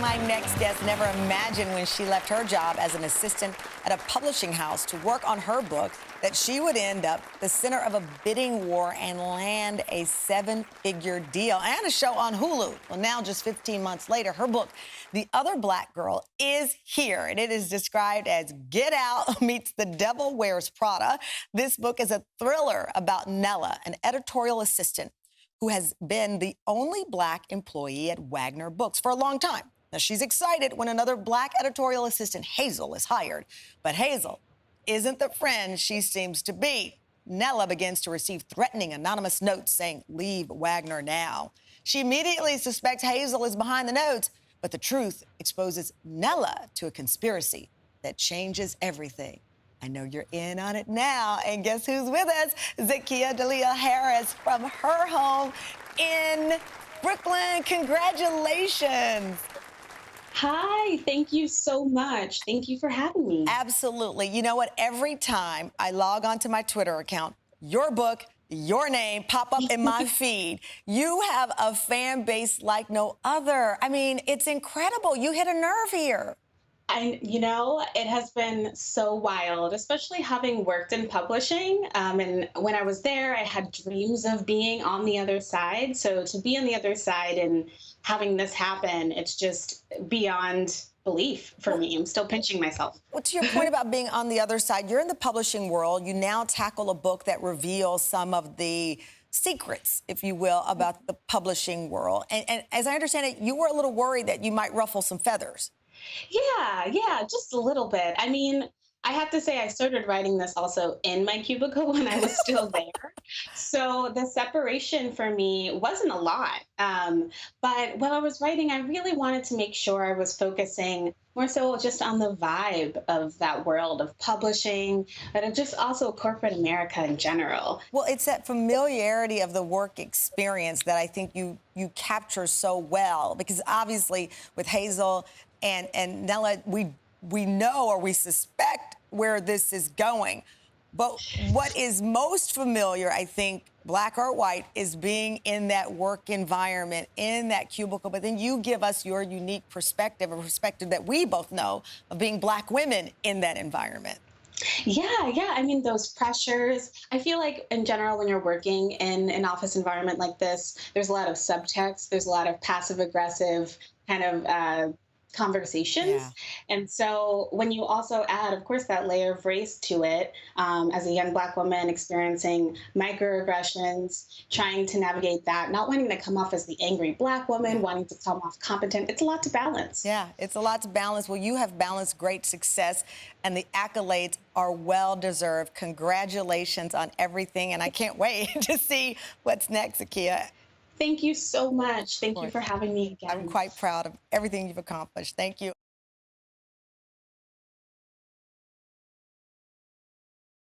my next guest never imagined when she left her job as an assistant at a publishing house to work on her book that she would end up the center of a bidding war and land a seven-figure deal and a show on Hulu. Well, now, just 15 months later, her book, The Other Black Girl, is here, and it is described as Get Out meets The Devil Wears Prada. This book is a thriller about Nella, an editorial assistant who has been the only Black employee at Wagner Books for a long time. Now, she's excited when another Black editorial assistant, Hazel, is hired. But Hazel isn't the friend she seems to be. Nella begins to receive threatening anonymous notes saying, "Leave Wagner now." She immediately suspects Hazel is behind the notes, but the truth exposes Nella to a conspiracy that changes everything. I know you're in on it now. And guess who's with us? Zakiya Dalila Harris from her home in Brooklyn. Congratulations. Hi, thank you so much. Thank you for having me. Absolutely. You know what? Every time I log onto my Twitter account, your book, your name pop up in my feed. You have a fan base like no other. I mean, it's incredible. You hit a nerve here. And, it has been so wild, especially having worked in publishing. And when I was there, I had dreams of being on the other side. So to be on the other side and having this happen, it's just beyond belief for me. I'm still pinching myself. Well, to your point about being on the other side, you're in the publishing world. You now tackle a book that reveals some of the secrets, if you will, about the publishing world. And as I understand it, you were a little worried that you might ruffle some feathers. Yeah, just a little bit. I mean, I have to say I started writing this also in my cubicle when I was still there. So the separation for me wasn't a lot. But while I was writing, I really wanted to make sure I was focusing more so just on the vibe of that world of publishing, but of just also corporate America in general. Well, it's that familiarity of the work experience that I think you capture so well, because obviously with Hazel and Nella, we know or we suspect where this is going. But what is most familiar, I think, Black or white, is being in that work environment, in that cubicle. But then you give us your unique perspective, a perspective that we both know of being Black women in that environment. Yeah. I mean, those pressures. I feel like in general, when you're working in an office environment like this, there's a lot of subtext. There's a lot of passive aggressive kind of conversations. Yeah. And so when you also add, of course, that layer of race to it, as a young Black woman experiencing microaggressions, trying to navigate that, not wanting to come off as the angry Black woman, wanting to come off competent, it's a lot to balance. Yeah, it's a lot to balance. Well, you have balanced great success, and the accolades are well-deserved. Congratulations on everything, and I can't wait to see what's next, Zakiya. Thank you so much. Thank you for having me again. I'm quite proud of everything you've accomplished. Thank you.